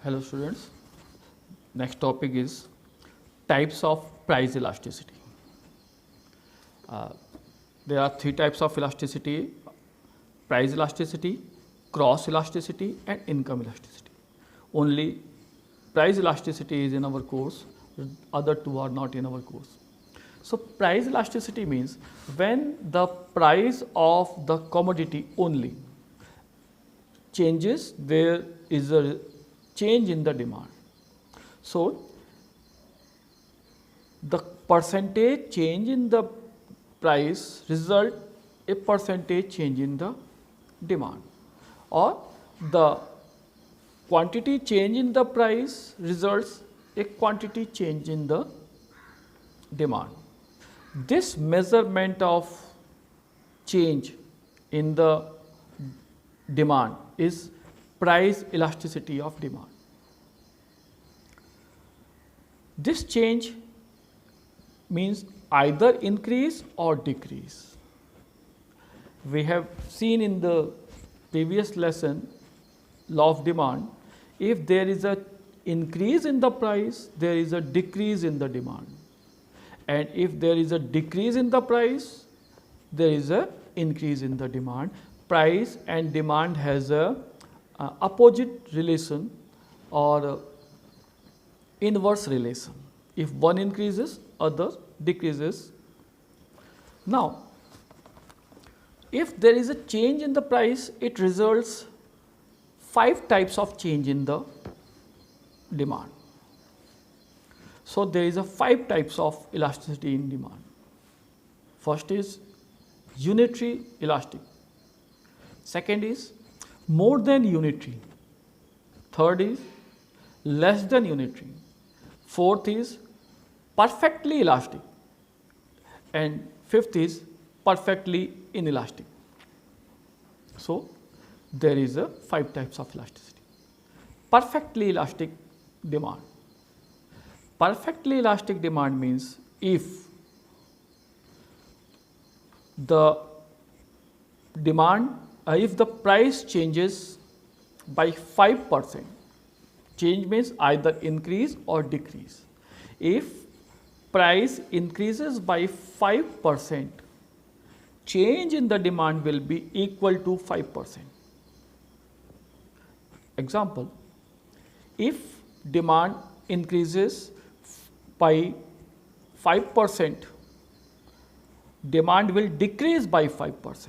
Hello students, next topic is types of price elasticity. There are three types of elasticity: price elasticity, cross elasticity and income elasticity. Only price elasticity is in our course, other two are not in our course. So price elasticity means when the price of the commodity only changes, there is a change in the demand. So the percentage change in the price result a percentage change in the demand, or the quantity change in the price results a quantity change in the demand. This measurement of change in the demand is price elasticity of demand. This change means either increase or decrease. We have seen in the previous lesson law of demand, if there is a increase in the price, there is a decrease in the demand, and if there is a decrease in the price, there is a increase in the demand. Price and demand has a opposite relation or inverse relation. If one increases, other decreases. Now, if there is a change in the price, it results 5 types of change in the demand. So there is a 5 types of elasticity in demand. First is unitary elastic. Second is more than unitary. Third is less than unitary. Fourth is perfectly elastic. And fifth is perfectly inelastic. So there is a 5 types of elasticity. Perfectly elastic demand. Perfectly elastic demand means if the demand, if the price changes by 5%, change means either increase or decrease. If price increases by 5%, change in the demand will be equal to 5%. Example, if demand increases by 5%, demand will decrease by 5%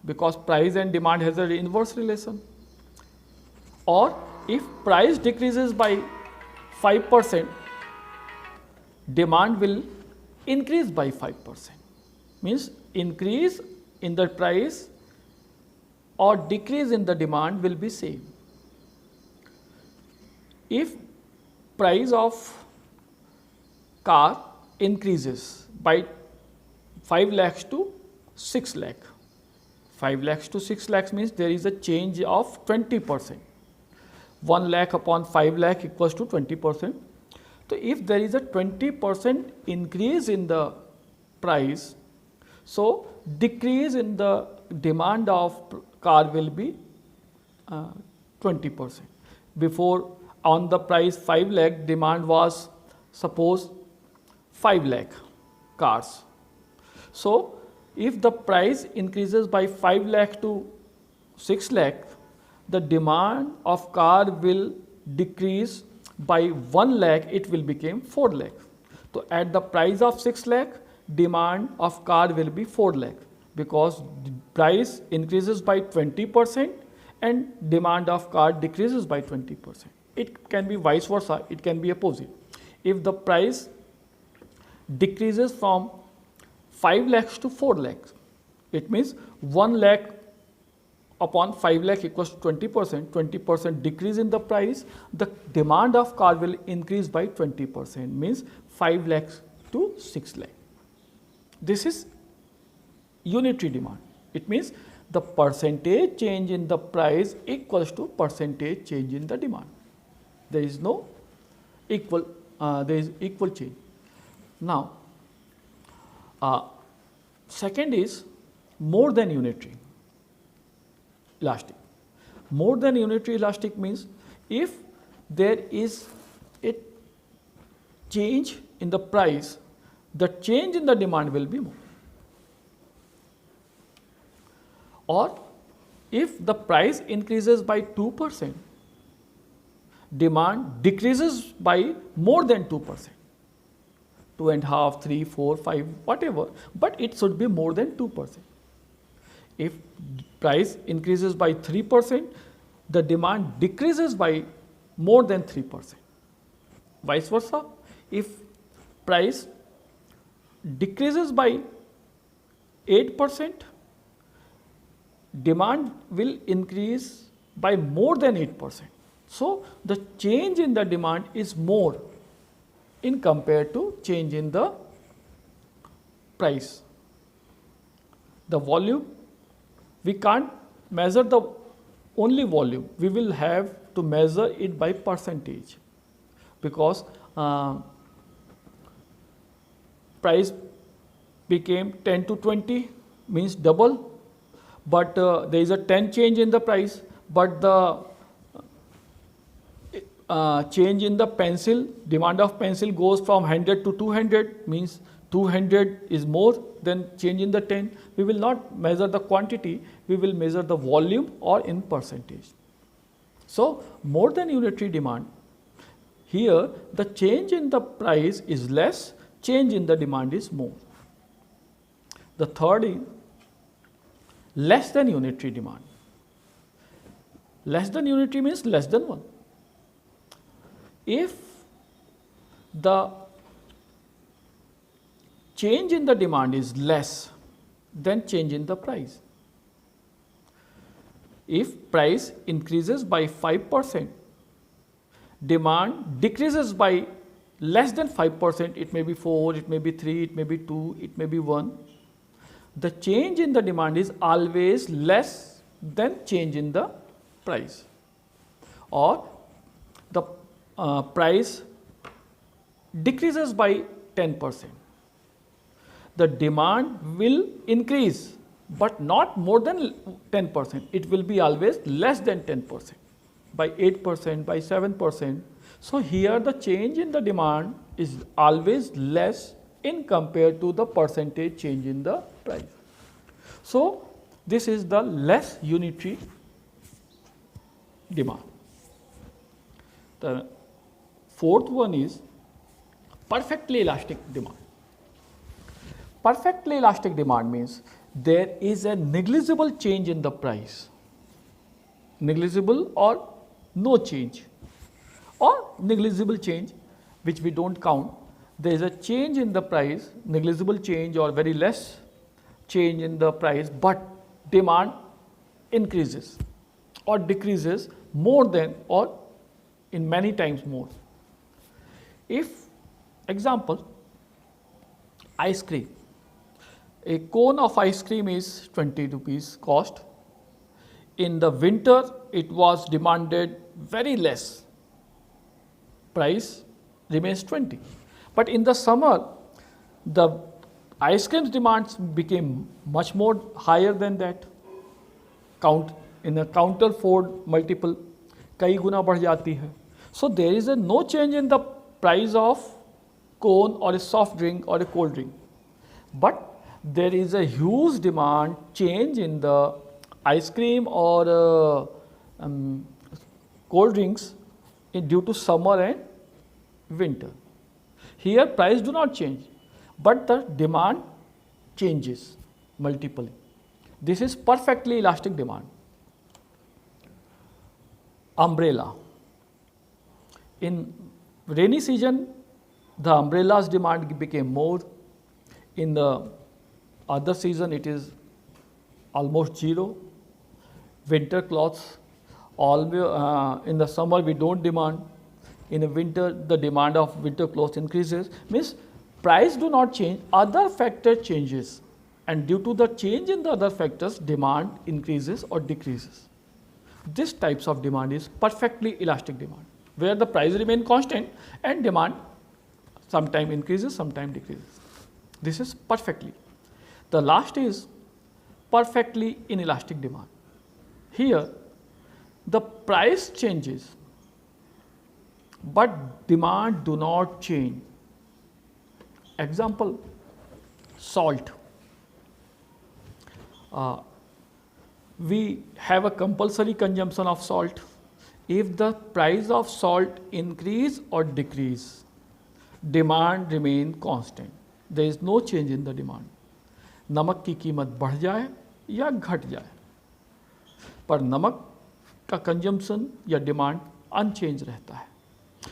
because price and demand has an inverse relation. Or if price decreases by 5%, demand will increase by 5%. Means increase in the price or decrease in the demand will be same. If price of car increases by 5 lakhs to 6 lakh, 5 lakhs to 6 lakhs means there is a change of 20%. 1 lakh upon 5 lakh equals to 20%. So if there is a 20% increase in the price, so decrease in the demand of car will be 20%. Before on the price 5 lakh, demand was suppose 5 lakh cars. So if the price increases by 5 lakh to 6 lakh, the demand of car will decrease by 1 lakh, it will become 4 lakh. So at the price of 6 lakh, demand of car will be 4 lakh because the price increases by 20% and demand of car decreases by 20%. It can be vice versa, it can be opposite. If the price decreases from 5 lakhs to 4 lakhs, it means 1 lakh upon 5 lakh equals to 20%, 20% decrease in the price, the demand of car will increase by 20%, means 5 lakhs to 6 lakh. This is unitary demand. It means the percentage change in the price equals to percentage change in the demand. There is no equal, there is equal change. Now, second is more than unitary elastic. More than unitary elastic means if there is a change in the price, the change in the demand will be more. Or if the price increases by 2%, demand decreases by more than 2%, 2.5, 3, 4, 5, whatever, but it should be more than 2%. If price increases by 3%, the demand decreases by more than 3%. Vice versa, if price decreases by 8%, demand will increase by more than 8%. So, the change in the demand is more in compared to change in the price. The volume, we can't measure the only volume, we will have to measure it by percentage, because price became 10 to 20 means double, but there is a 10 change in the price, but the change in the pencil, demand of pencil goes from 100 to 200, means 200 is more than change in the 10. We will not measure the quantity, we will measure the volume or in percentage. So, more than unitary demand, here the change in the price is less, change in the demand is more. The third is less than unitary demand. Less than unitary means less than 1. If the change in the demand is less than change in the price, if price increases by 5%, demand decreases by less than 5%, it may be 4, it may be 3, it may be 2, it may be 1, the change in the demand is always less than change in the price. Or the price decreases by 10%. The demand will increase, but not more than 10%. It will be always less than 10%, by 8%, by 7%. So, here the change in the demand is always less in compared to the percentage change in the price. So, this is the less unitary demand. The fourth one is perfectly elastic demand. Perfectly elastic demand means there is a negligible change in the price, negligible or no change, or negligible change which we do not count. There is a change in the price, negligible change or very less change in the price, but demand increases or decreases more than or in many times more. If example, ice cream, a cone of ice cream is 20 rupees cost. In the winter it was demanded very less, price remains 20. But in the summer the ice cream's demands became much more higher than that, in a counter fold multiple, कई गुना बढ़ जाती है. So, there is a no change in the price of cone or a soft drink or a cold drink, but there is a huge demand change in the ice cream or cold drinks due to summer and winter. Here price do not change, but the demand changes multiply. This is perfectly elastic demand. Umbrella. In rainy season, the umbrella's demand became more. In the other season, it is almost zero. Winter clothes, in the summer we don't demand. In the winter, the demand of winter clothes increases. Means price do not change, other factor changes, and due to the change in the other factors, demand increases or decreases. This types of demand is perfectly elastic demand, where the price remain constant and demand sometime increases, sometime decreases. This is perfectly. The last is perfectly inelastic demand. Here the price changes but demand do not change. Example, salt. We have a compulsory consumption of salt. If the price of salt increase or decrease, demand remain constant. There is no change in the demand. नमक की कीमत बढ़ जाए या घट जाए, पर नमक का कंजम्पशन या डिमांड अनचेंज रहता है.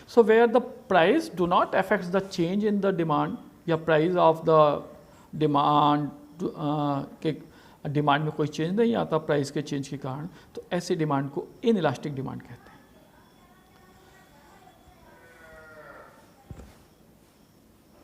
So where the price do not affects the change in the demand या प्राइस ऑफ द डिमांड के डिमांड में कोई चेंज नहीं आता प्राइस के चेंज के कारण, तो ऐसी डिमांड को इनइलास्टिक डिमांड कहते हैं.